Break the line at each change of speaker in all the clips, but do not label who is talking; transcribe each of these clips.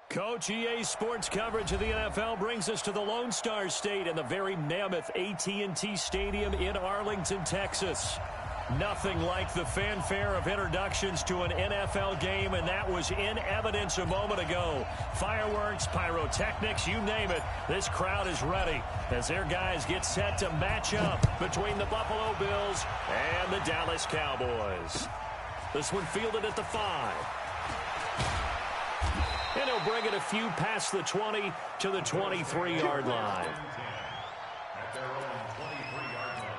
Coach, EA Sports coverage of the NFL brings us to the Lone Star State and the very mammoth AT&T Stadium in Arlington, Texas. Nothing like the fanfare of introductions to an NFL game, and that was in evidence a moment ago. Fireworks, pyrotechnics, you name it. This crowd is ready as their guys get set to match up between the Buffalo Bills and the Dallas Cowboys. This one fielded at the 5. And he'll bring it a few past the 20 to the 23-yard line.
At their own 23-yard line.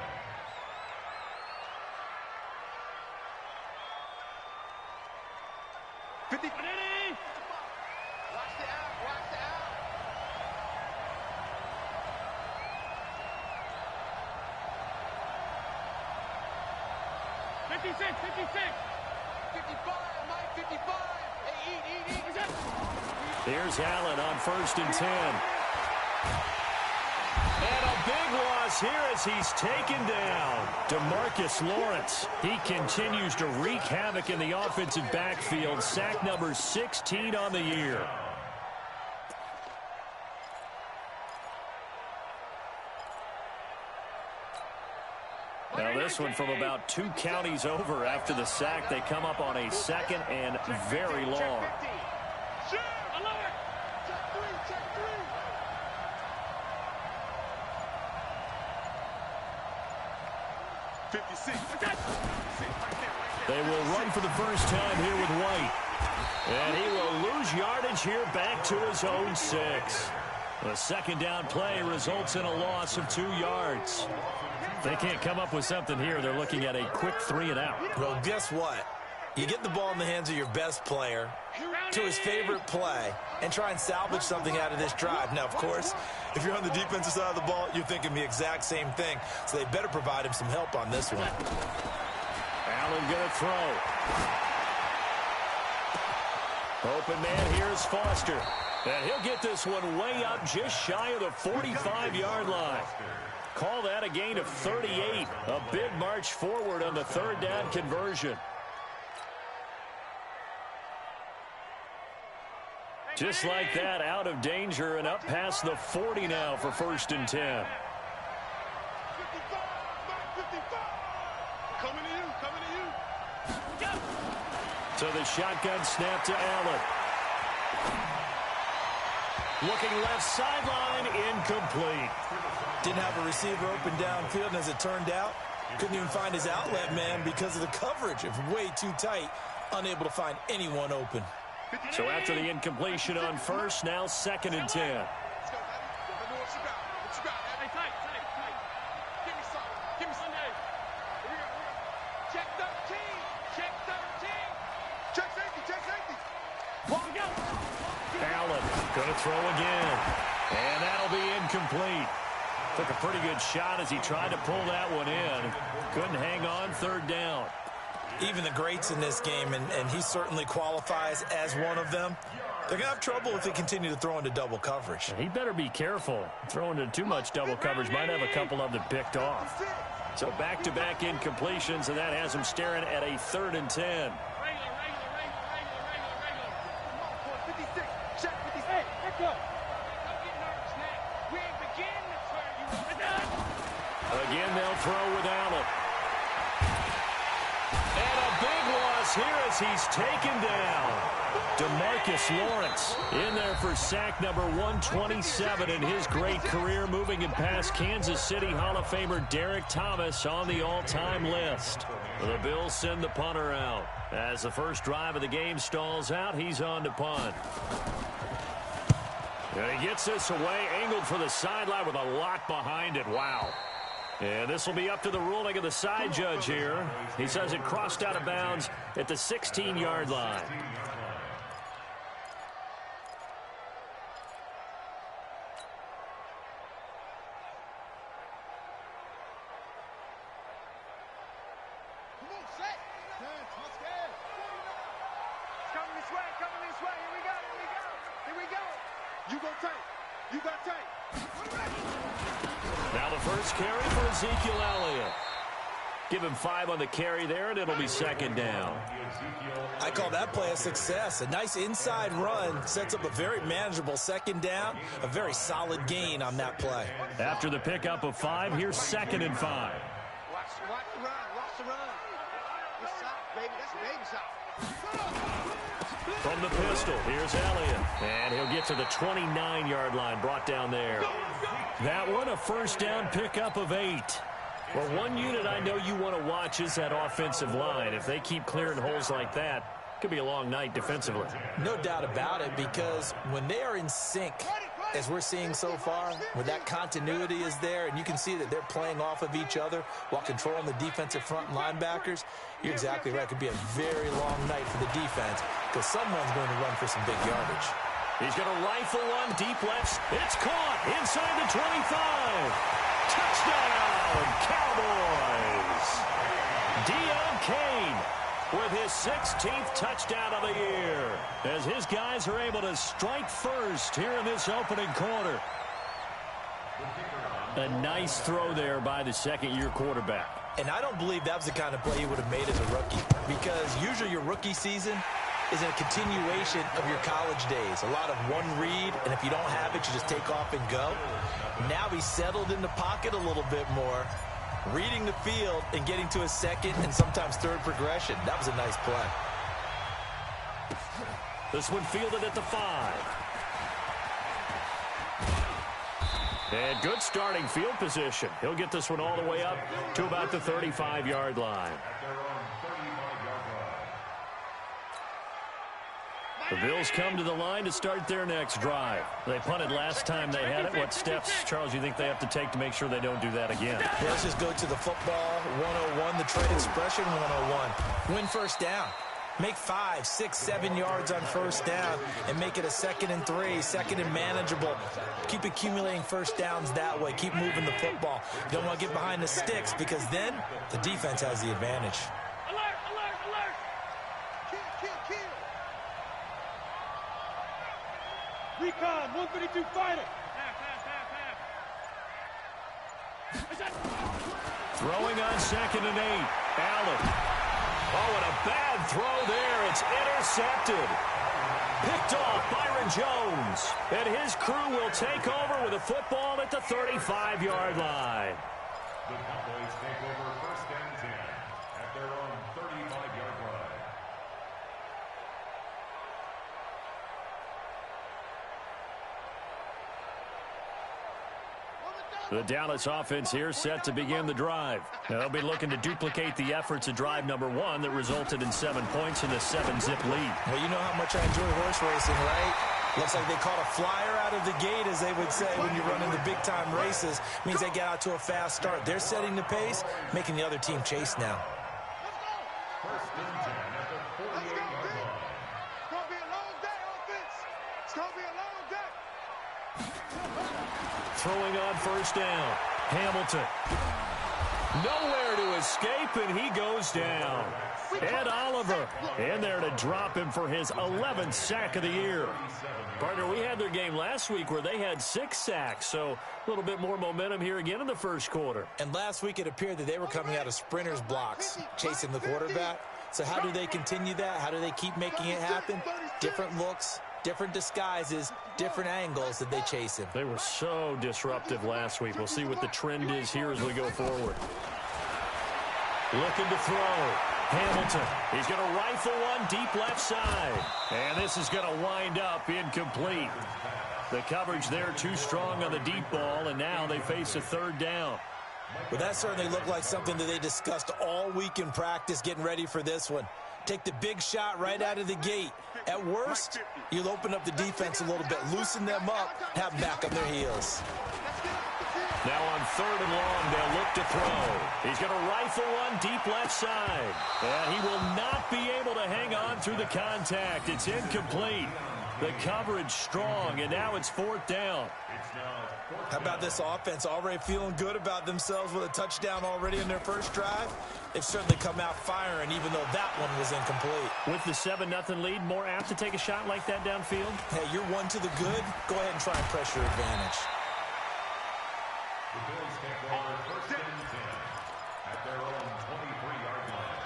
Watch the out, watch the out. 56, 55, Mike, 55. Hey, eat.
Here's Allen on 1st and 10. And a big loss here as he's taken down. DeMarcus Lawrence. He continues to wreak havoc in the offensive backfield. Sack number 16 on the year. Now this one from about 2 counties over after the sack. They come up on a 2nd and very long. They will run for the first time here with White. And he will lose yardage here back to his own 6. The second down play results in a loss of 2 yards. If they can't come up with something here, they're looking at a quick 3 and out.
Well, guess what? You get the ball in the hands of your best player to his favorite play and try and salvage something out of this drive. Now, of course, if you're on the defensive side of the ball, you're thinking the exact same thing. So they better provide him some help on this one.
Allen going to throw. Open man, here's Foster. And he'll get this one way up just shy of the 45-yard line. Call that a gain of 38. A big march forward on the 3rd down conversion. Just like that, out of danger and up past the 40 now for 1st and 10. So the shotgun snap to Allen. Looking left sideline, incomplete.
Didn't have a receiver open downfield, and as it turned out, couldn't even find his outlet man because of the coverage. It was way too tight, unable to find anyone open.
So after the incompletion on 1st, now 2nd and 10. Allen going to throw again. And that'll be incomplete. Took a pretty good shot as he tried to pull that one in. Couldn't hang on 3rd down.
Even the greats in this game, and he certainly qualifies as one of them, they're going to have trouble if they continue to throw into double coverage.
He better be careful. Throwing into too much double coverage might have a couple of them picked off. So back-to-back incompletions, and that has him staring at a 3rd and 10. Again, they'll throw with Allen. And a big loss here as he's taken down. DeMarcus Lawrence in there for sack number 127 in his great career, moving it past Kansas City Hall of Famer Derek Thomas on the all-time list. The Bills send the punter out. As the first drive of the game stalls out, he's on to punt. And he gets this away, angled for the sideline with a lot behind it. Wow. And this will be up to the ruling of the side judge here. He says it crossed out of bounds at the 16-yard line. Carry for Ezekiel Elliott. Give him 5 on the carry there, and it'll be 2nd down.
I call that play a success. A nice inside run sets up a very manageable second down, a very solid gain on that play.
After the pickup of 5, here's 2nd and 5.
Watch the run. Watch the run. Good shot, baby. That's a baby shot.
From the pistol, here's Elliott. And he'll get to the 29-yard line, brought down there. That one, a first down pickup of 8. Well, one unit I know you want to watch is that offensive line. If they keep clearing holes like that, it could be a long night defensively.
No doubt about it, because when they are in sync, as we're seeing so far, when that continuity is there and you can see that they're playing off of each other while controlling the defensive front and linebackers, you're exactly right. It could be a very long night for the defense because someone's going to run for some big yardage.
He's going to rifle one deep left. It's caught inside the 25. Touchdown, Cowboys! Deon Cain with his 16th touchdown of the year as his guys are able to strike first here in this opening quarter. A nice throw there by the second-year quarterback.
And I don't believe that was the kind of play he would have made as a rookie, because usually your rookie season is a continuation of your college days. A lot of one read, and if you don't have it, you just take off and go. Now he's settled in the pocket a little bit more, reading the field and getting to his second and sometimes third progression. That was a nice play.
This one fielded at the 5. And good starting field position. He'll get this one all the way up to about the 35-yard line. The Bills come to the line to start their next drive. They punted last time they had it. What steps, Charles, you think they have to take to make sure they don't do that again?
Well, let's just go to the football 101, the trade expression 101. Win first down. Make 5, 6, 7 yards on first down and make it a 2nd and 3, 2nd and manageable. Keep accumulating first downs that way. Keep moving the football. You don't want to get behind the sticks because then the defense has the advantage.
Alert, alert, alert. Kill, kill, kill. Recon, 132 fighter.
Throwing on 2nd and 8. Allen. Oh, and a bad throw there. It's intercepted. Picked off Byron Jones. And his crew will take over with a football at the 35-yard line.
The Cowboys take over 1st and 10 at their own 35-yard line.
The Dallas offense here set to begin the drive. They'll be looking to duplicate the efforts of drive number 1 that resulted in 7 points and a 7-zip lead.
Well, you know how much I enjoy horse racing, right? Looks like they caught a flyer out of the gate, as they would say, when you're running the big-time races. Means they get out to a fast start. They're setting the pace, making the other team chase now.
1st and 10 at the 48-yard line.
It's going to be a long day, offense. It's going to be a long day.
Throwing on first down. Hamilton. Nowhere to escape, and he goes down. Ed Oliver in there to drop him for his 11th sack of the year. Partner, we had their game last week where they had 6 sacks, so a little bit more momentum here again in the first quarter.
And last week it appeared that they were coming out of sprinters blocks, chasing the quarterback. So how do they continue that? How do they keep making it happen? Different looks, different disguises, different angles that they chase him.
They were so disruptive last week. We'll see what the trend is here as we go forward. Looking to throw. Hamilton. He's going to rifle one deep left side. And this is going to wind up incomplete. The coverage there too strong on the deep ball, and now they face a 3rd down.
Well, that certainly looked like something that they discussed all week in practice, getting ready for this one. Take the big shot right out of the gate. At worst, you'll open up the defense a little bit, loosen them up, have them back on their heels.
Now on 3rd and long, they'll look to throw. He's going to rifle one deep left side. And he will not be able to hang on through the contact. It's incomplete. The coverage strong, and now it's 4th down.
How about this offense already feeling good about themselves with a touchdown already in their first drive? They've certainly come out firing, even though that one was incomplete.
With the 7-0 lead, more apt to take a shot like that downfield?
Hey, you're one to the good. Go ahead and try and press your advantage.
The Bills take over 1st and 10 at their own 23-yard line.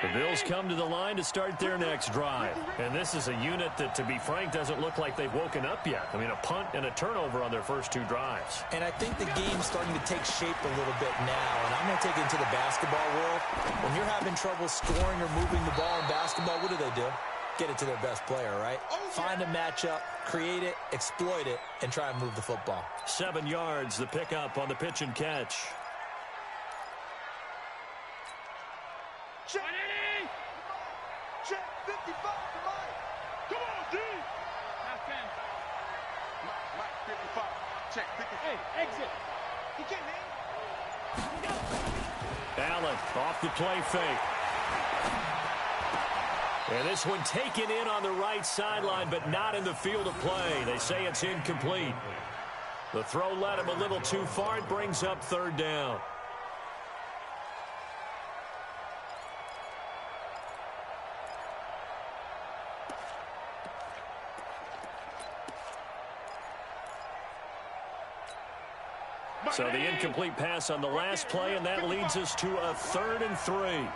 The Bills come to the line to start their next drive. And this is a unit that, to be frank, doesn't look like they've woken up yet. I mean, a punt and a turnover on their first 2 drives.
And I think the game's starting to take shape a little bit now. And I'm going to take it into the basketball world. When you're having trouble scoring or moving the ball in basketball, what do? Get it to their best player, right? Find a matchup, create it, exploit it, and try and move the football.
7 yards, the pickup on the pitch and catch.
Check. Check 55 for Mike. Come on, D. Half 10. Mike 55. Check 55. Hey, exit. He can't hang.
Allen off the play fake. And this one taken in on the right sideline, but not in the field of play. They say it's incomplete. The throw led him a little too far. It brings up 3rd down. So the incomplete pass on the last play, and that leads us to a 3rd and 3.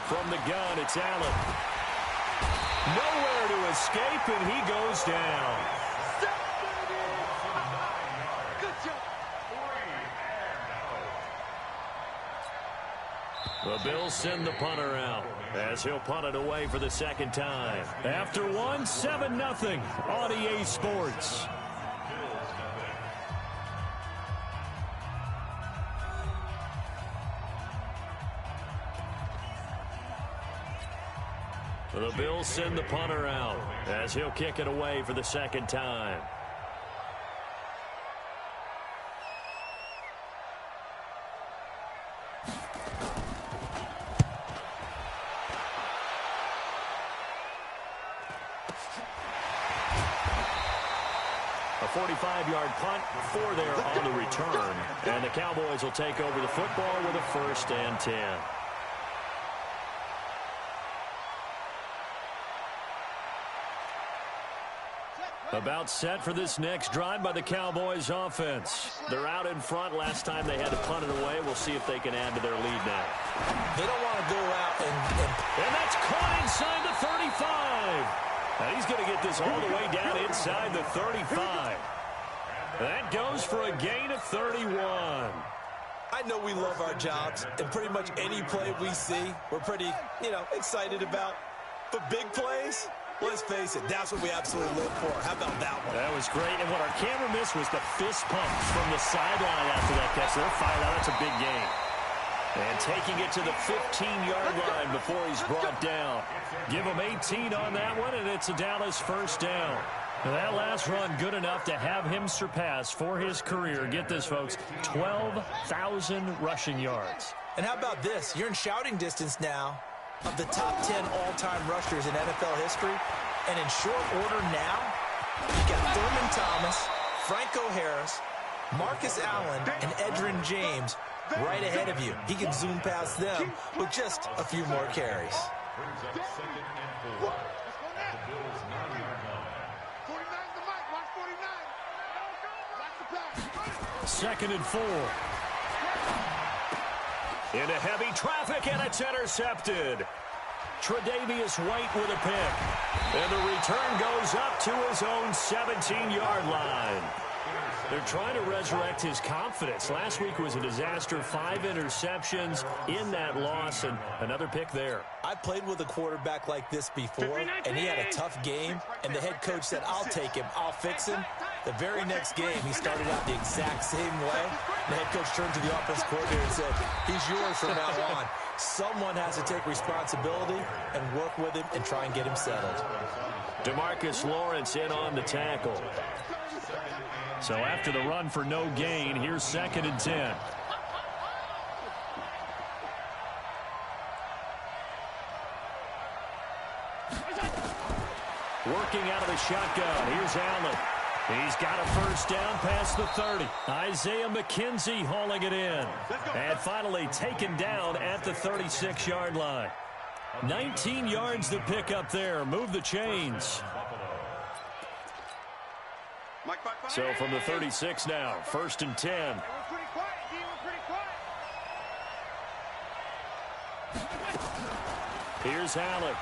From the gun, it's Allen. Nowhere to escape, and he goes down.
Good job.
The Bills send the punter out as he'll punt it away for the 2nd time. After 7-0 on EA Sports. The Bills send the punter out as he'll kick it away for the 2nd time. A 45-yard punt, 4 there on the return. And the Cowboys will take over the football with a 1st and 10. About set for this next drive by the Cowboys offense. They're out in front. Last time they had to punt it away. We'll see if they can add to their lead now.
They don't want to go out
and that's caught inside the 35. And he's going to get this all the way down inside the 35. That goes for a gain of 31.
I know we love our jobs, and pretty much any play we see, we're pretty, excited about. But big plays, let's face it, that's what we absolutely live for. How about that one?
That was great. And what our camera missed was the fist pumps from the sideline after that catch. They're fired out. That's a big gain. And taking it to the 15-yard line before he's brought down. Give him 18 on that one, and it's a Dallas 1st down. Now that last run good enough to have him surpass for his career. Get this, folks, 12,000 rushing yards.
And how about this? You're in shouting distance now of the top 10 all-time rushers in NFL history. And in short order now, you got Thurman Thomas, Franco Harris, Marcus Allen, and Edgerrin James right ahead of you. He can zoom past them with just a few more carries.
2nd and 4. Into heavy traffic, and it's intercepted. Tre'Davious White with a pick. And the return goes up to his own 17-yard line. They're trying to resurrect his confidence. Last week was a disaster. 5 interceptions in that loss, and another pick there.
I played with a quarterback like this before, and he had a tough game, and the head coach said, I'll take him, I'll fix him. The very next game, he started out the exact same way. The head coach turned to the offense coordinator and said, he's yours from now on. Someone has to take responsibility and work with him and try and get him settled.
DeMarcus Lawrence in on the tackle. So after the run for no gain, here's 2nd and 10. Working out of the shotgun. Here's Allen. He's got a first down past the 30. Isaiah McKenzie hauling it in. And finally taken down at the 36-yard line. 19 yards to pick up there. Move the chains. So from the 36 now, 1st and 10. Here's Allen.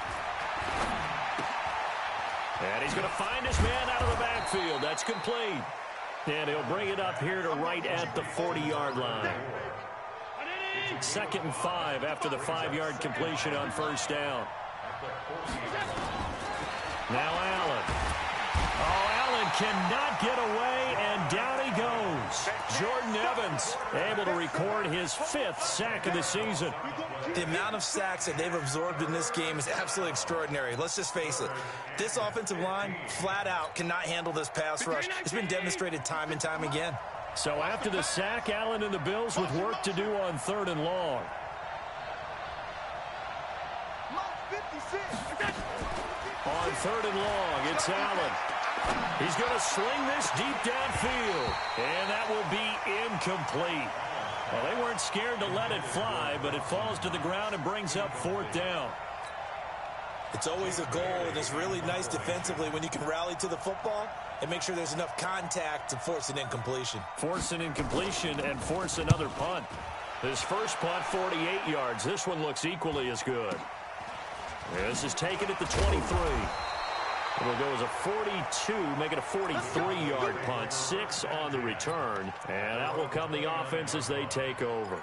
And he's going to find his man out of the backfield. That's complete. And he'll bring it up here to right at the 40-yard line. 2nd and 5 after the 5-yard completion on first down. Now Allen. Oh, Allen cannot get away, and down he goes. Jordan Evans able to record his 5th sack of the season.
The amount of sacks that they've absorbed in this game is absolutely extraordinary. Let's just face it. This offensive line, flat out, cannot handle this pass rush. It's been demonstrated time and time again.
So after the sack, Allen and the Bills with work to do on 3rd and long. On 3rd and long, it's Allen. He's going to sling this deep downfield, and that will be incomplete. Well, they weren't scared to let it fly, but it falls to the ground and brings up 4th down.
It's always a goal, and it's really nice defensively when you can rally to the football and make sure there's enough contact to force an incompletion.
Force an incompletion and force another punt. His first punt, 48 yards. This one looks equally as good. This is taken at the 23. It'll go as a 42, make it a 43-yard punt. 6 on the return. And out will come the offense as they take over.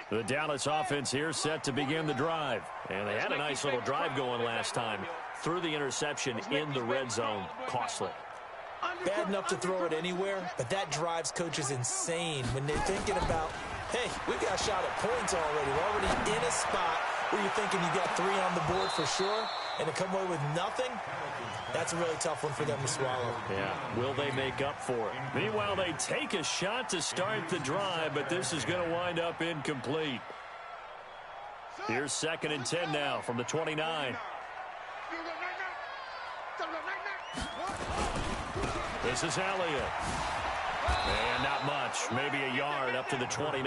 The Dallas offense here set to begin the drive. And they had a nice little drive going last time. Threw the interception in the red zone. Costly.
Bad enough to throw it anywhere, but that drives coaches insane when they're thinking about, hey, we've got a shot at points already. We're already in a spot where you're thinking you got 3 on the board for sure, and to come away with nothing, that's a really tough one for them to swallow.
Yeah, will they make up for it? Meanwhile, they take a shot to start the drive, but this is going to wind up incomplete. Here's 2nd and 10 now from the 29. This is Elliott. And not much. Maybe a yard up to the 29.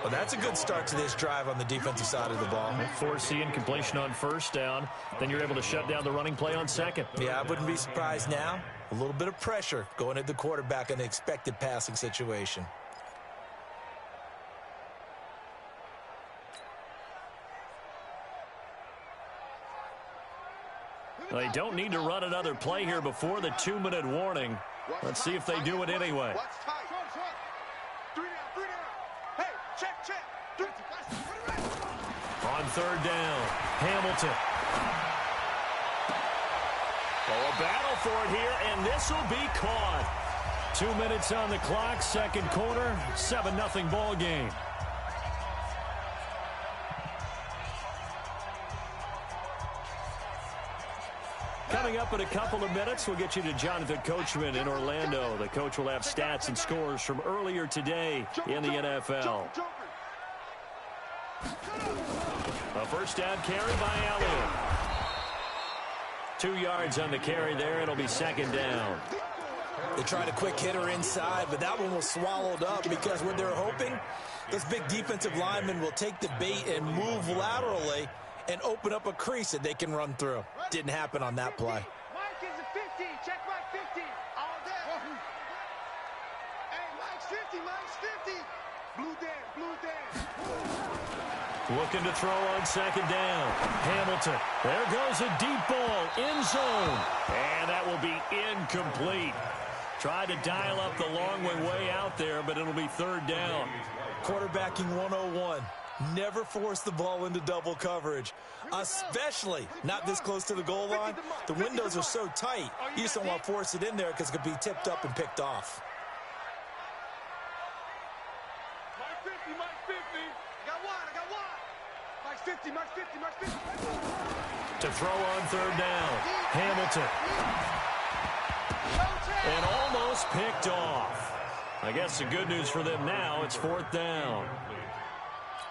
Well, that's a good start to this drive on the defensive side of the ball.
Force the incompletion on first down. Then you're able to shut down the running play on 2nd.
Yeah, I wouldn't be surprised now. A little bit of pressure going at the quarterback in the expected passing situation.
They don't need to run another play here before the 2-minute warning. Let's see if they do it anyway. On 3rd down, Hamilton. Oh, a battle for it here, and this will be caught. 2 minutes on the clock, 2nd quarter, 7-0 ball game. Coming up in a couple of minutes, we'll get you to Jonathan Coachman in Orlando. The coach will have stats and scores from earlier today in the NFL. A first down carry by Elliott. 2 yards on the carry there. It'll be 2nd down.
They tried a quick hitter inside, but that one was swallowed up because what they're hoping, this big defensive lineman will take the bait and move laterally and open up a crease that they can run through. Didn't happen on that play.
Mike is a 50. Check Mike 50. All day. Hey, Mike's 50. Mike's 50. Blue Dan.
Looking to throw on 2nd down. Hamilton. There goes a deep ball. End zone. And that will be incomplete. Tried to dial up the long way out there, but it'll be 3rd down.
Quarterbacking 101. Never force the ball into double coverage, especially not this close to the goal line. The windows are so tight, you just don't want to force it in there because it could be tipped up and picked off.
Mike 50. I got one. Mike's 50.
To throw on 3rd down. Hamilton. And almost picked off. I guess the good news for them now, it's 4th down.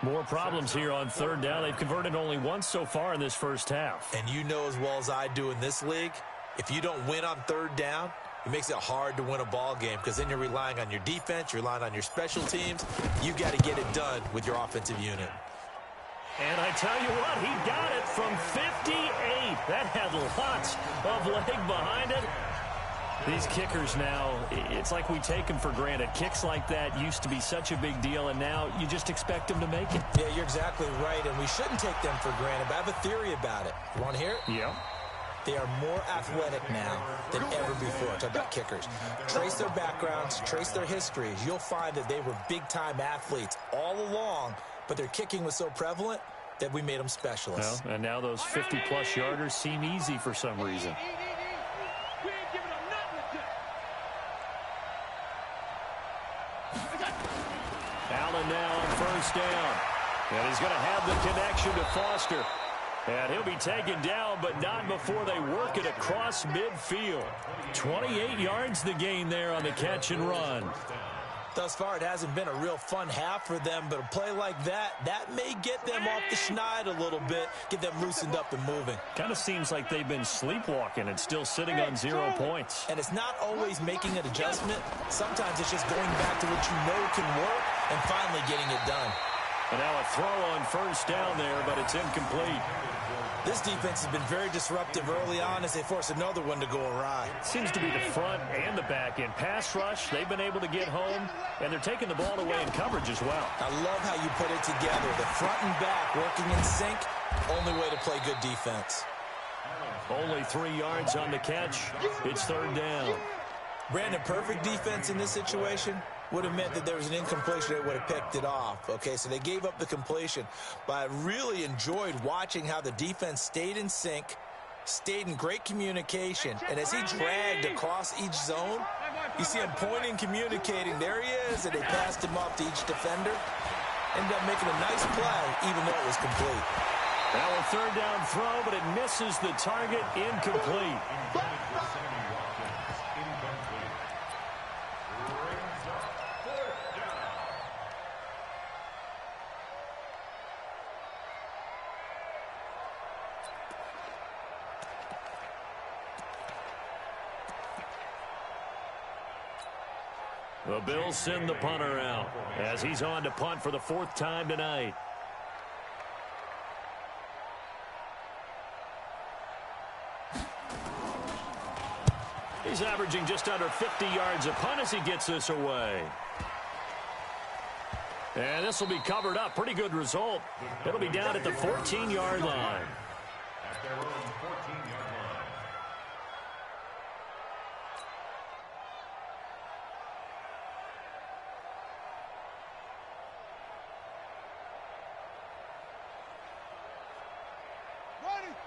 More problems here on 3rd down. They've converted only once so far in this first half.
And you know as well as I do in this league, if you don't win on 3rd down, it makes it hard to win a ball game because then you're relying on your defense, you're relying on your special teams. You got to get it done with your offensive unit.
And I tell you what, he got it from 58. That had lots of leg behind it. These kickers now, it's like we take them for granted. Kicks like that used to be such a big deal, and now you just expect them to make it.
Yeah, you're exactly right, and we shouldn't take them for granted, but I have a theory about it. You want to hear it?
Yeah.
They are more athletic now than ever before. Talk about kickers. Trace their backgrounds, trace their histories. You'll find that they were big-time athletes all along, but their kicking was so prevalent that we made them specialists.
Well, and now those 50-plus yarders seem easy for some reason. Allen now on 1st down. And he's going to have the connection to Foster. And he'll be taken down, but not before they work it across midfield. 28 yards the gain there on the catch and run.
Thus far, it hasn't been a real fun half for them, but a play like that may get them off the schneid a little bit, get them loosened up and moving.
Kind of seems like they've been sleepwalking and still sitting on 0 points.
And it's not always making an adjustment. Sometimes it's just going back to what you know can work and finally getting it done.
And now a throw on 1st down there, but it's incomplete.
This defense has been very disruptive early on as they force another one to go awry.
Seems to be the front and the back end. Pass rush, they've been able to get home, and they're taking the ball away in coverage as well.
I love how you put it together. The front and back working in sync, only way to play good defense.
Only 3 yards on the catch. It's 3rd down.
Brandon, perfect defense in this situation would have meant that there was an incompletion that would have picked it off. Okay, so they gave up the completion. But I really enjoyed watching how the defense stayed in sync, stayed in great communication. And as he dragged across each zone, you see him pointing, communicating. There he is, and they passed him off to each defender. Ended up making a nice play, even though it was complete.
Now a 3rd down throw, but it misses the target, incomplete. The Bills send the punter out as he's on to punt for the 4th time tonight. He's averaging just under 50 yards a punt as he gets this away. And this will be covered up. Pretty good result. It'll be down at the 14-yard line.
At their own 14-yard line.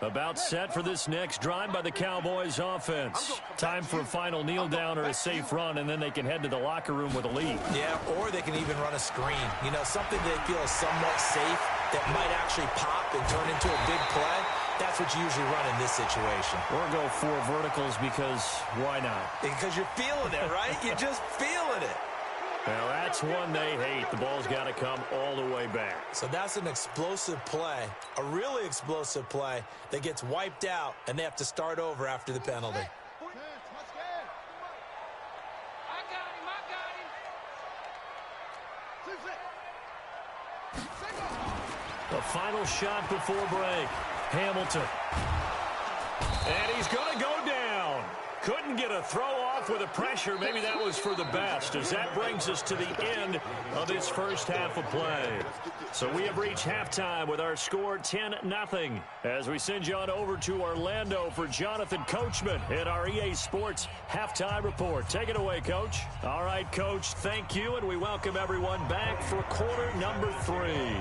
About set for this next drive by the Cowboys offense. Time for a final kneel down or a safe run, and then they can head to the locker room with a lead.
Yeah, or they can even run a screen. You know, something they feel is somewhat safe that might actually pop and turn into a big play. That's what you usually run in this situation.
Or go 4 verticals because why not?
Because you're feeling it, right? You're just feeling it.
Well, that's one they hate. The ball's got to come all the way back.
So that's an explosive play, a really explosive play that gets wiped out, and they have to start over after the penalty.
The final shot before break. Hamilton. And he's going to go down. Couldn't get a throw off with the pressure. Maybe that was for the best, as that brings us to the end of this first half of play. So we have reached halftime with our score 10-0. As we send you on over to Orlando for Jonathan Coachman at our EA Sports Halftime Report. Take it away, Coach. All right, Coach, thank you, and we welcome everyone back for quarter number 3.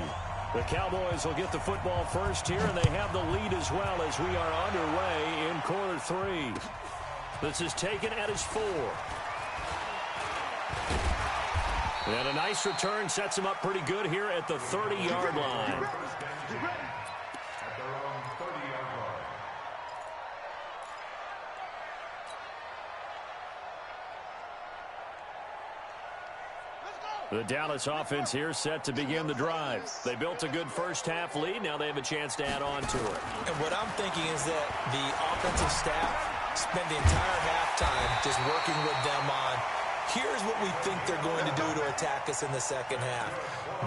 The Cowboys will get the football first here, and they have the lead as well as we are underway in quarter 3. This is taken at his 4. And a nice return sets him up pretty good here at the 30-yard line.
At their own 30-yard line.
The Dallas offense here set to begin the drive. They built a good first-half lead. Now they have a chance to add on to it.
And what I'm thinking is that the offensive staff spent the entire halftime just working with them on, here's what we think they're going to do to attack us in the second half.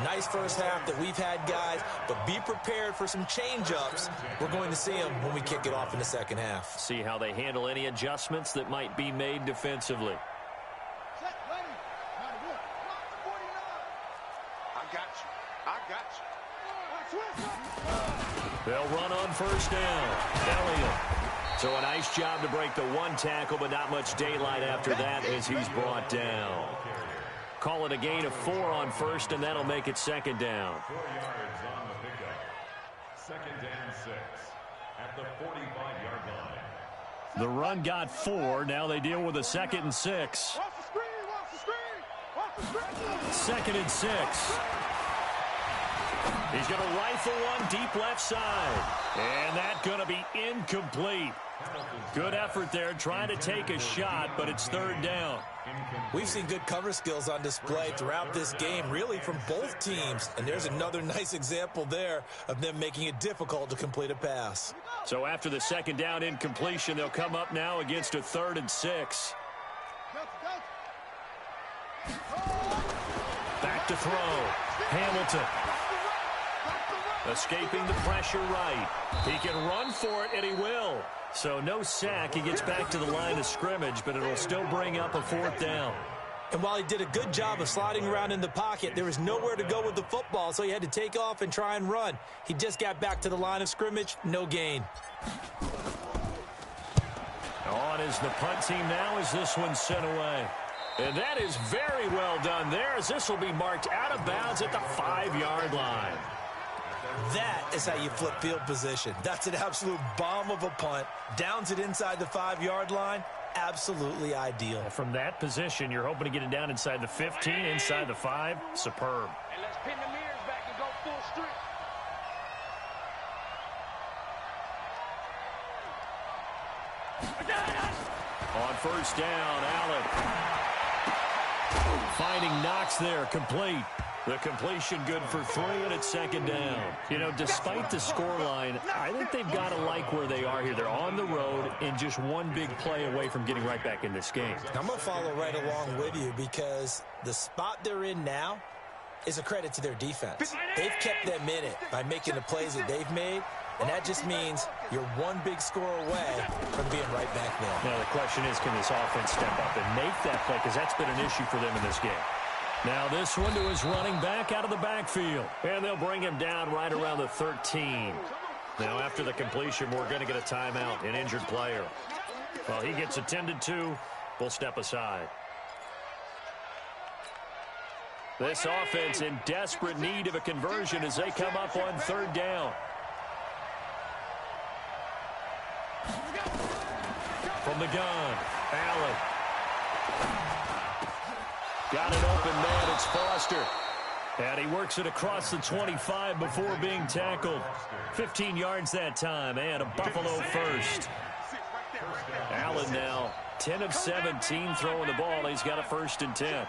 Nice first half that we've had, guys, but be prepared for some change-ups. We're going to see them when we kick it off in the second half.
See how they handle any adjustments that might be made defensively. They'll run on first down. Elliott. So a nice job to break the one tackle, but not much daylight after that as he's brought down. Call it a gain of 4 on first, and that'll make it second down.
4 yards on the pickup. Second down 6 at the 45-yard line.
The run got 4. Now they deal with a 2nd and 6. Second and 6. He's going to rifle one deep left side. And that's going to be incomplete. Good effort there trying to take a shot, but it's third down.
We've seen good cover skills on display throughout this game, really from both teams. And there's another nice example there of them making it difficult to complete a pass.
So after the second down incompletion, they'll come up now against a 3rd and 6. Back to throw. Hamilton. Escaping the pressure right. He can run for it, and he will. So no sack. He gets back to the line of scrimmage, but it'll still bring up a 4th down.
And while he did a good job of sliding around in the pocket, there was nowhere to go with the football, so he had to take off and try and run. He just got back to the line of scrimmage, no gain.
On is the punt team now as this one's sent away. And that is very well done there, as this will be marked out of bounds at the 5-yard line.
That is how you flip field position. That's an absolute bomb of a punt. Downs it inside the 5-yard line. Absolutely ideal.
From that position, you're hoping to get it down inside the 15, inside the 5. Superb.
And let's pin the mirrors back and go full strength.
On first down, Allen. Finding Knox there, complete. The completion good for 3, and it's second down. You know, despite the scoreline, I think they've got to like where they are here. They're on the road and just one big play away from getting right back in this game.
I'm going to follow right along with you because the spot they're in now is a credit to their defense. They've kept them in it by making the plays that they've made, and that just means you're one big score away from being right back there.
Now, the question is, can this offense step up and make that play? Because that's been an issue for them in this game. Now this one to his running back out of the backfield. And they'll bring him down right around the 13. Now after the completion, we're going to get a timeout, an injured player. Well, he gets attended to. We'll step aside. This offense in desperate need of a conversion as they come up on third down. From the gun, Allen. Got an open man, it's Foster. And he works it across the 25 before being tackled. 15 yards that time, and a Buffalo first. Allen now 10 of 17 throwing the ball. He's got a 1st and 10.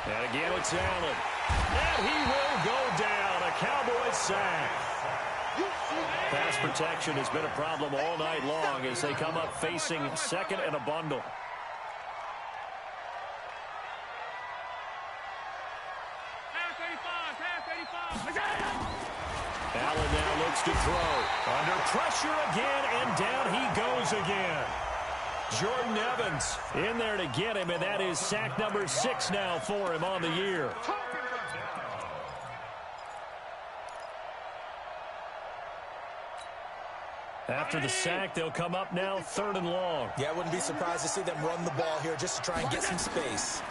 And again, it's Allen. And he will go down. A Cowboys sack. Pass protection has been a problem all night long as they come up facing 2nd and a bundle. Allen now looks to throw. Under pressure again, and down he goes again. Jordan Evans in there to get him, and that is sack number 6 now for him on the year. After the sack, they'll come up now 3rd and long.
Yeah, I wouldn't be surprised to see them run the ball here just to try and get some space.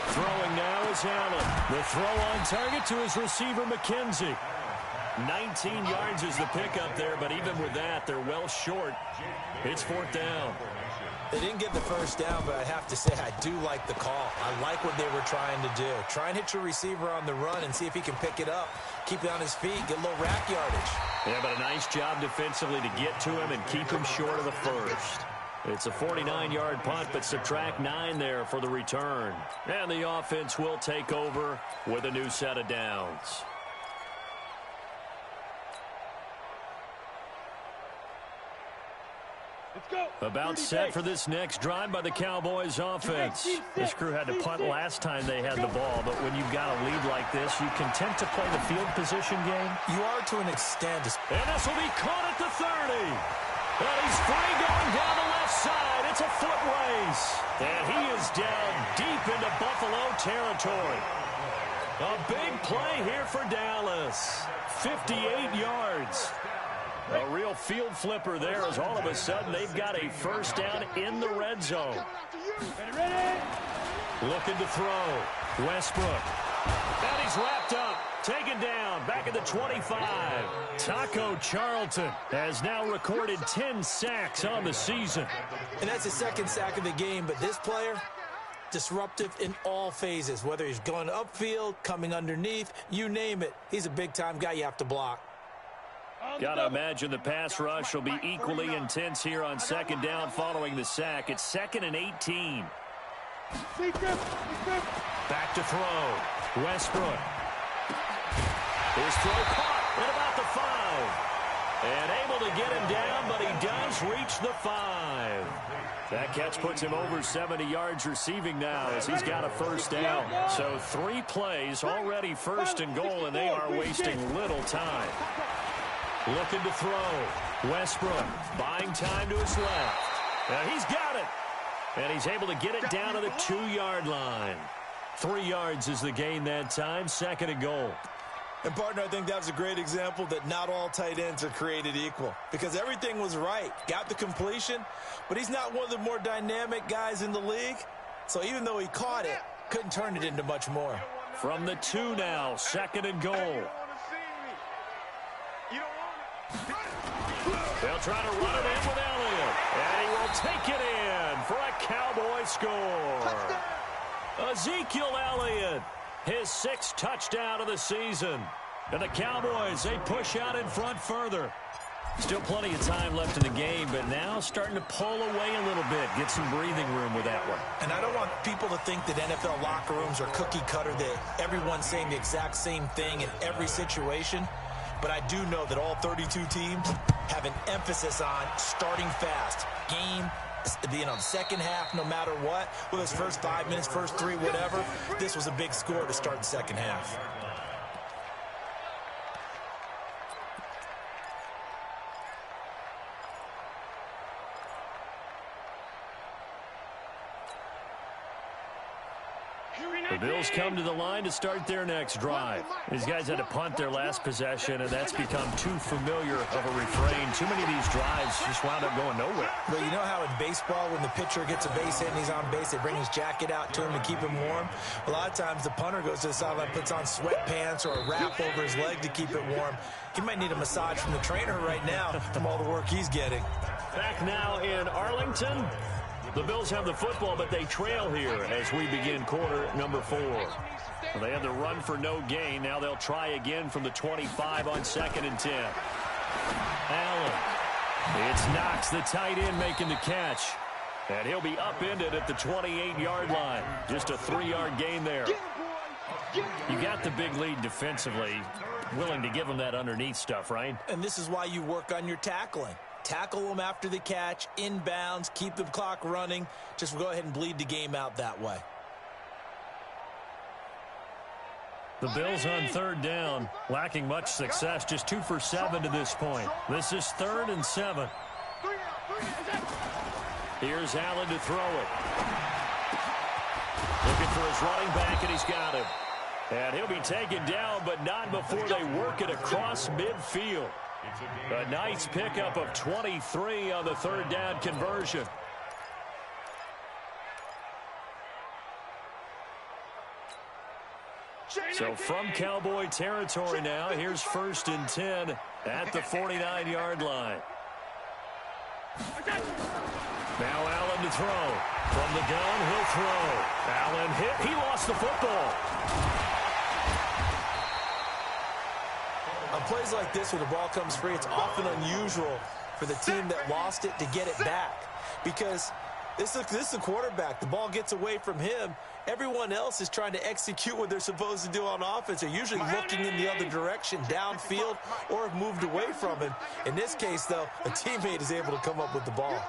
Throwing now is Allen. The throw on target to his receiver, McKenzie. 19 yards is the pickup there, but even with that, they're well short. It's 4th down.
They didn't get the first down, but I have to say I do like the call. I like what they were trying to do. Try and hit your receiver on the run and see if he can pick it up. Keep it on his feet, get a little rack yardage.
Yeah, but a nice job defensively to get to him and keep him short of the first. It's a 49-yard punt, but subtract 9 there for the return. And the offense will take over with a new set of downs. About set for this next drive by the Cowboys offense. This crew had to punt last time they had the ball, but when you've got a lead like this, you can tend to play the field position game.
You are to an extent.
And this will be caught at the 30. And he's free going down the left side. It's a foot race. And he is down deep into Buffalo territory. A big play here for Dallas. 58 yards. A real field flipper there as all of a sudden they've got a first down in the red zone. Looking to throw. Westbrook. And he's wrapped up. Taken down. Back at the 25. Taco Charlton has now recorded 10 sacks on the season.
And that's his second sack of the game, but this player, disruptive in all phases. Whether he's going upfield, coming underneath, you name it. He's a big-time guy you have to block.
Got to imagine the pass rush will be equally intense here on second down following the sack. It's 2nd and 18. Back to throw. Westbrook. His throw caught at about the 5. And able to get him down, but he does reach the 5. That catch puts him over 70 yards receiving now as he's got a first down. So 3 plays, already first and goal, and they are wasting little time. Looking to throw. Westbrook buying time to his left. And he's got it. And he's able to get it down to the 2-yard line. 3 yards is the gain that time. 2nd and goal.
And, partner, I think that was a great example that not all tight ends are created equal. Because everything was right. Got the completion. But he's not one of the more dynamic guys in the league. So even though he caught it, couldn't turn it into much more.
From the 2 now. 2nd and goal. They'll try to run it in with Elliott. And he will take it in for a Cowboy score. Ezekiel Elliott, his 6th touchdown of the season. And the Cowboys, they push out in front further. Still plenty of time left in the game, but now starting to pull away a little bit. Get some breathing room with that one.
And I don't want people to think that NFL locker rooms are cookie cutter, that everyone's saying the exact same thing in every situation. But I do know that all 32 teams have an emphasis on starting fast. Game, the second half, no matter what. Whether it's first 5 minutes, first 3, whatever. This was a big score to start the second half.
The Bills come to the line to start their next drive. These guys had to punt their last possession, and that's become too familiar of a refrain. Too many of these drives just wound up going nowhere.
Well, you know how in baseball, when the pitcher gets a base hit and he's on base, they bring his jacket out to him to keep him warm? A lot of times the punter goes to the sideline, puts on sweatpants or a wrap over his leg to keep it warm. He might need a massage from the trainer right now from all the work he's getting.
Back now in Arlington. The Bills have the football, but they trail here as we begin quarter number 4. Well, they had the run for no gain. Now they'll try again from the 25 on 2nd and 10. Allen. It's Knox, the tight end, making the catch. And he'll be upended at the 28-yard line. Just a 3-yard gain there. You got the big lead defensively. Willing to give him that underneath stuff, right?
And this is why you work on your tackling. Tackle them after the catch, inbounds, keep the clock running. Just go ahead and bleed the game out that way.
The Bills on 3rd down, lacking much success, just 2 for 7 to this point. This is 3rd and 7. Here's Allen to throw it. Looking for his running back, and he's got him. And he'll be taken down, but not before they work it across midfield. A nice pickup of 23 on the 3rd down conversion. So from Cowboy territory now, here's 1st and 10 at the 49-yard line. Now Allen to throw. From the gun, he'll throw. Allen hit. He lost the football.
On plays like this where the ball comes free, it's often unusual for the team that lost it to get it back. Because this is a quarterback. The ball gets away from him. Everyone else is trying to execute what they're supposed to do on offense. They're usually looking in the other direction, downfield, or have moved away from him. In this case, though, a teammate is able to come up with the ball.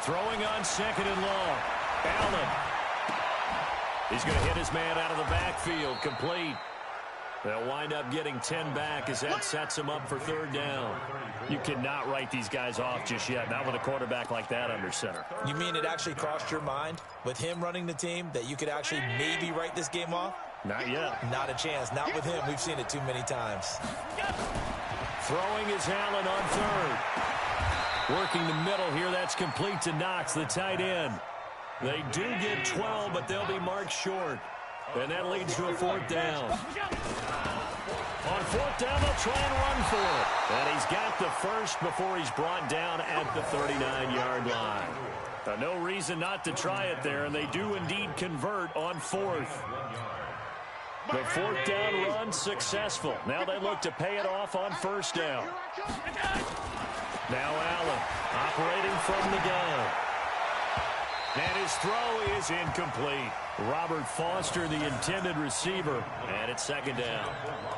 Throwing on 2nd and long. Allen. He's going to hit his man out of the backfield. Complete. They'll wind up getting 10 back as that sets him up for 3rd down. You cannot write these guys off just yet, not with a quarterback like that under center.
You mean it actually crossed your mind with him running the team that you could actually maybe write this game off?
Not yet.
Not a chance. Not with him. We've seen it too many times.
Throwing is Allen on 3rd. Working the middle here. That's complete to Knox, the tight end. They do get 12, but they'll be marked short. And that leads to a 4th down. On 4th down, they'll try and run for it. And he's got the first before he's brought down at the 39-yard line. No reason not to try it there, and they do indeed convert on 4th. The 4th down run successful. Now they look to pay it off on 1st down. Now Allen operating from the gun. And his throw is incomplete. Robert Foster, the intended receiver, and it's 2nd down.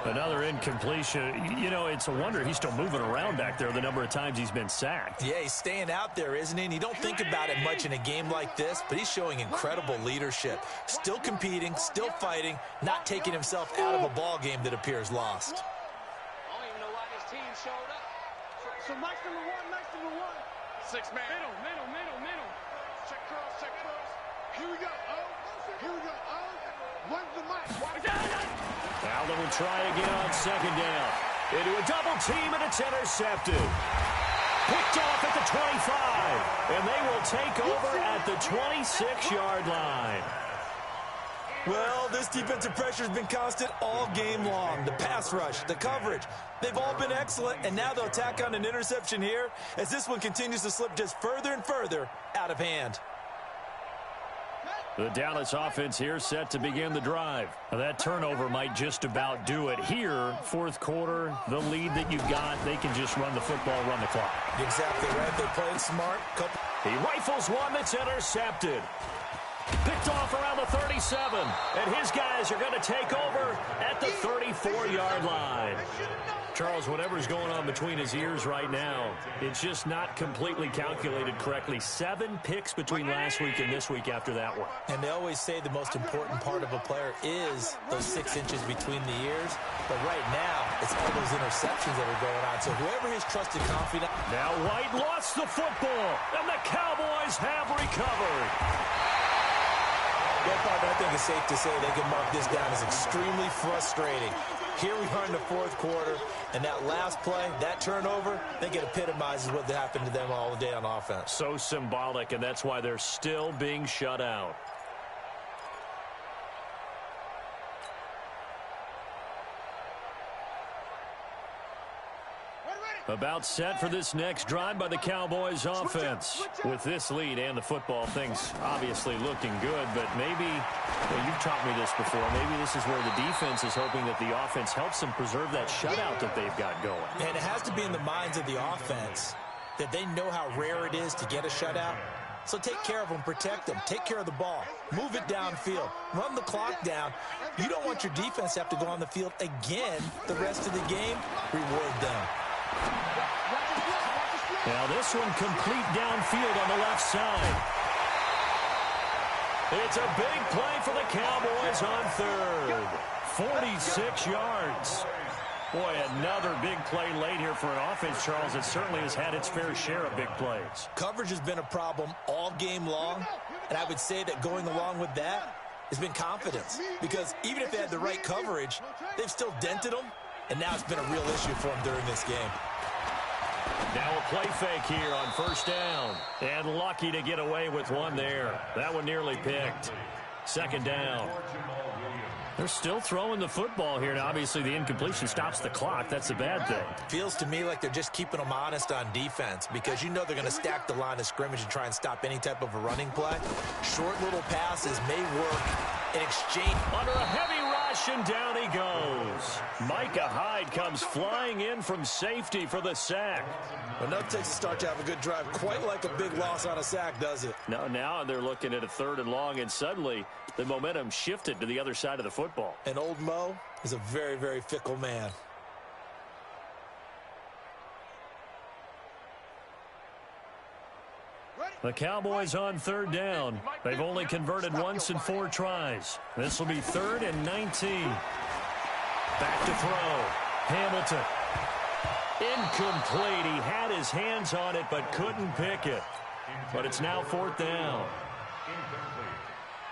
Another incompletion. You know, it's a wonder he's still moving around back there the number of times he's been sacked.
Yeah, he's staying out there, isn't he? And you don't think about it much in a game like this, but he's showing incredible leadership. Still competing, still fighting, not taking himself out of a ball game that appears lost.
I don't even know why this team showed up. So Mike's number one. 6 man. Middle. Check curls. Here we go. One's the mic.
Allen will try again on 2nd down. Into a double team, and it's intercepted. Picked off at the 25. And they will take over at the 26-yard line.
Well, this defensive pressure has been constant all game long. The pass rush, the coverage, they've all been excellent, and now they'll tack on an interception here as this one continues to slip just further and further out of hand.
The Dallas offense here set to begin the drive. Now, that turnover might just about do it. Here, 4th quarter, the lead that you've got, they can just run the football, run the clock.
Exactly right. They played smart.
He rifles one that's intercepted. Picked off around the 37, and his guys are going to take over at the 34-yard line. Charles, whatever's going on between his ears right now, it's just not completely calculated correctly. 7 picks between last week and this week after that one.
And they always say the most important part of a player is those 6 inches between the ears. But right now, it's all those interceptions that are going on. So whoever his trusted confidant.
Now White lost the football, and the Cowboys have recovered.
I think it's safe to say they can mark this down as extremely frustrating. Here we are in the 4th quarter, and that last play, that turnover, I think it epitomizes what happened to them all day on offense.
So symbolic, and that's why they're still being shut out. About set for this next drive by the Cowboys offense. With this lead and the football, things obviously looking good, but maybe, well, you've taught me this before, maybe this is where the defense is hoping that the offense helps them preserve that shutout that they've got going.
And it has to be in the minds of the offense that they know how rare it is to get a shutout. So take care of them, protect them, take care of the ball, move it downfield, run the clock down. You don't want your defense to have to go on the field again the rest of the game. Reward them.
Now this one complete downfield on the left side. It's a big play for the Cowboys on 3rd. 46 yards. Boy, another big play late here for an offense, Charles, that certainly has had its fair share of big plays.
Coverage has been a problem all game long, and I would say that going along with that has been confidence. Because even if they had the right coverage, they've still dented them, and now it's been a real issue for them during this game.
Now a play fake here on 1st down. And lucky to get away with one there. That one nearly picked. 2nd down. They're still throwing the football here. Now, obviously, the incompletion stops the clock. That's a bad thing.
Feels to me like they're just keeping them honest on defense because you know they're going to stack the line of scrimmage and try and stop any type of a running play. Short little passes may work in exchange.
Under a heavy rush, and down he goes. Micah Hyde comes flying in from safety for the sack.
Enough takes to start to have a good drive. Quite like a big loss on a sack, does it?
No, now they're looking at a 3rd and long, and suddenly the momentum shifted to the other side of the football.
And old Mo is a very, very fickle man.
The Cowboys on 3rd down. They've only converted once in 4 tries. This will be 3rd and 19. Back to throw. Hamilton. Incomplete. He had his hands on it but couldn't pick it. But it's now 4th down.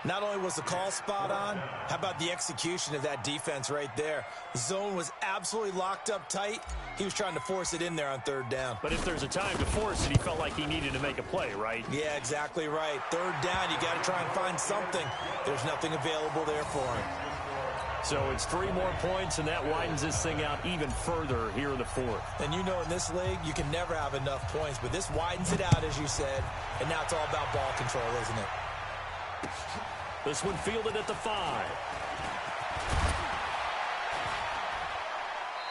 Not only was the call spot on, how about the execution of that defense right there? The zone was absolutely locked up tight. He was trying to force it in there on 3rd down.
But if there's a time to force it, he felt like he needed to make a play, right?
Yeah, exactly right. 3rd down, you got to try and find something. There's nothing available there for him.
So it's 3 more points, and that widens this thing out even further here in the 4th.
And you know in this league, you can never have enough points, but this widens it out, as you said, and now it's all about ball control, isn't it?
This one fielded at the 5.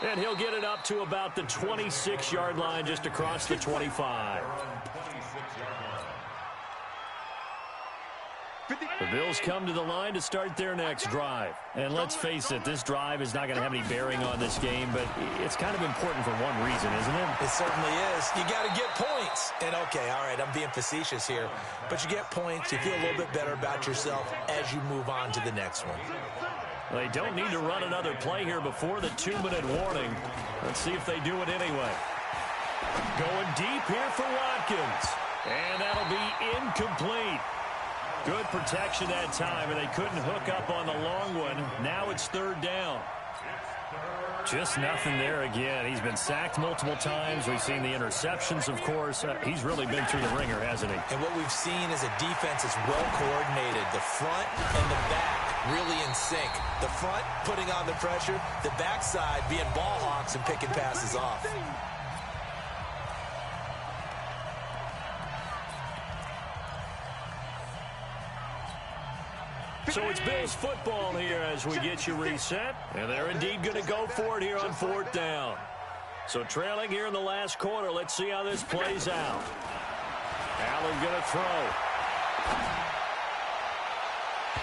And he'll get it up to about the 26-yard line, just across the 25. The Bills come to the line to start their next drive. And let's face it, this drive is not going to have any bearing on this game, but it's kind of important for one reason, isn't it?
It certainly is. You got to get points. And, okay, all right, I'm being facetious here. But you get points, you feel a little bit better about yourself as you move on to the next one.
They don't need to run another play here before the 2-minute warning. Let's see if they do it anyway. Going deep here for Watkins. And that'll be incomplete. Good protection that time, and they couldn't hook up on the long one. Now it's 3rd down. Just nothing there again. He's been sacked multiple times. We've seen the interceptions, of course. He's really been through the ringer, hasn't he?
And what we've seen is a defense that's well coordinated. The front and the back really in sync. The front putting on the pressure, the backside being ball hawks and picking passes off.
So it's Bills football here as we get you reset. And they're indeed going to go for it here on 4th down. So trailing here in the last quarter. Let's see how this plays out. Allen going to throw.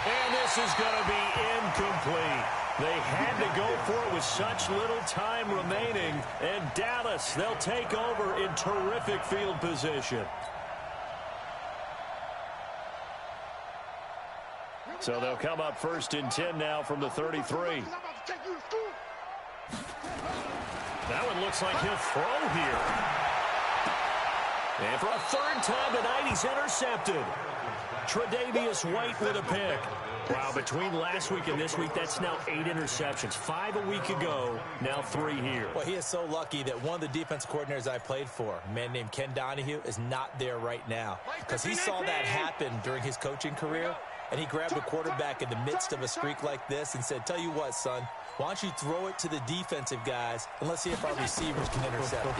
And this is going to be incomplete. They had to go for it with such little time remaining. And Dallas, they'll take over in terrific field position. So they'll come up 1st and 10 now from the 33. That one looks like he'll throw here. And for a 3rd time tonight, he's intercepted. Tre'Davious White with a pick. Wow, between last week and this week, that's now 8 interceptions. 5 a week ago, now 3 here.
Well, he is so lucky that one of the defense coordinators I played for, a man named Ken Donahue, is not there right now. Because he saw that happen during his coaching career, and he grabbed a quarterback in the midst of a streak like this and said, tell you what, son, why don't you throw it to the defensive guys, and let's see if our receivers can intercept it.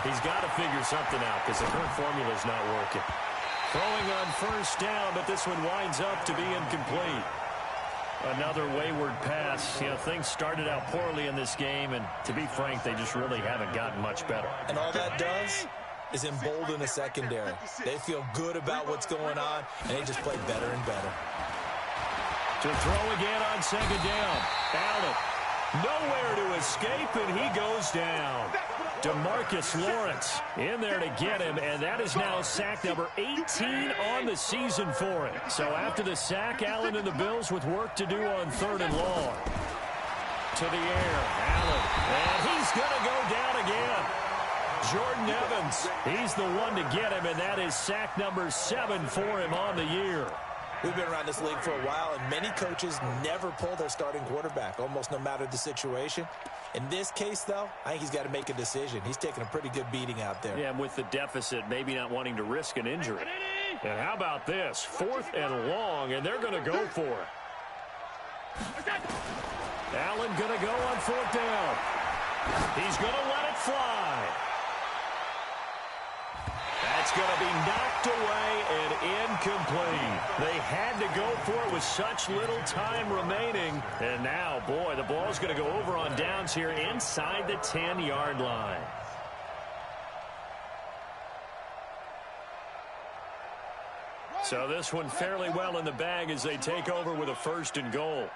He's got to figure something out because the current formula is not working. Throwing on 1st down, but this one winds up to be incomplete. Another wayward pass. You know, things started out poorly in this game, and to be frank, they just really haven't gotten much better.
And all that does is embolden the secondary. They feel good about what's going on, and they just play better and better.
To throw again on 2nd down. Allen, nowhere to escape, and he goes down. DeMarcus Lawrence in there to get him, and that is now sack number 18 on the season for him. So after the sack, Allen and the Bills with work to do on 3rd and long. To the air, Allen, and he's going to go down again. Jordan Evans, he's the one to get him, and that is sack number 7 for him on the year.
We've been around this league for a while, and many coaches never pull their starting quarterback, almost no matter the situation. In this case, though, I think he's got to make a decision. He's taking a pretty good beating out there.
Yeah, and with the deficit, maybe not wanting to risk an injury. And how about this? 4th and long, and they're going to go for it. Allen going to go on 4th down. He's going to let it fly. That's going to be knocked away and incomplete. They had to go for it with such little time remaining. And now, boy, the ball's going to go over on downs here inside the 10-yard line. So this one fairly well in the bag as they take over with a 1st and goal.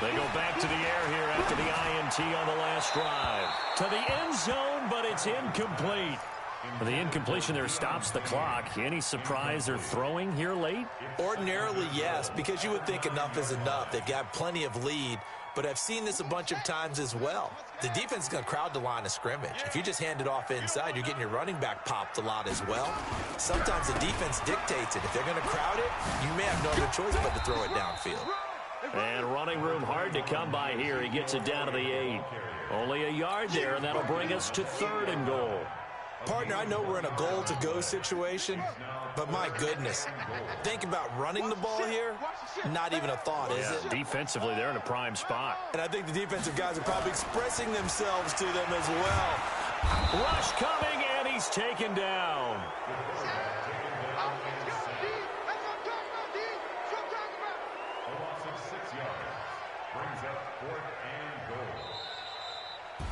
They go back to the air here after the INT on the last drive. To the end zone, but it's incomplete. The incompletion there stops the clock. Any surprise they're throwing here late?
Ordinarily, yes, because you would think enough is enough. They've got plenty of lead, but I've seen this a bunch of times as well. The defense is going to crowd the line of scrimmage. If you just hand it off inside, you're getting your running back popped a lot as well. Sometimes the defense dictates it. If they're going to crowd it, you may have no other choice but to throw it downfield.
And running room hard to come by here. He gets it down to the 8. Only a yard there, and that'll bring us to 3rd and goal.
Partner, I know we're in a goal-to-go situation, but my goodness, think about running the ball here, not even a thought, is it?
Defensively, they're in a prime spot.
And I think the defensive guys are probably expressing themselves to them as well.
Rush coming, and he's taken down.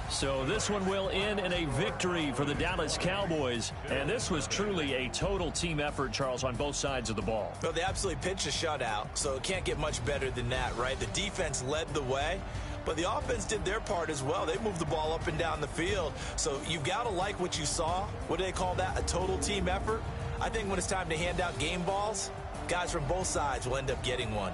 So this one will end in a victory for the Dallas Cowboys. And this was truly a total team effort, Charles, on both sides of the ball.
Well, they absolutely pitched a shutout, so it can't get much better than that, right? The defense led the way, but the offense did their part as well. They moved the ball up and down the field. So you've got to like what you saw. What do they call that? A total team effort? I think when it's time to hand out game balls, guys from both sides will end up getting one.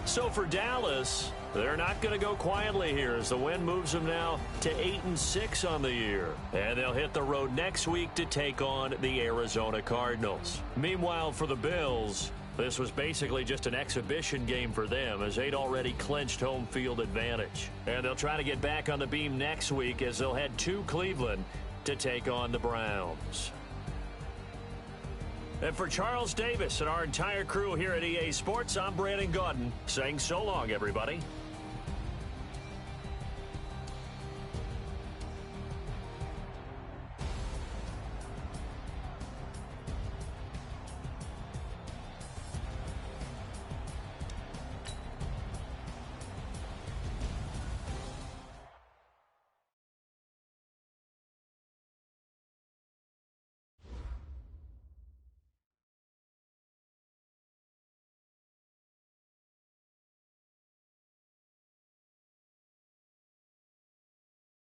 So for Dallas, they're not going to go quietly here as the win moves them now to 8-6 on the year. And they'll hit the road next week to take on the Arizona Cardinals. Meanwhile, for the Bills, this was basically just an exhibition game for them as they'd already clinched home field advantage. And they'll try to get back on the beam next week as they'll head to Cleveland to take on the Browns. And for Charles Davis and our entire crew here at EA Sports, I'm Brandon Gaudin saying so long, everybody.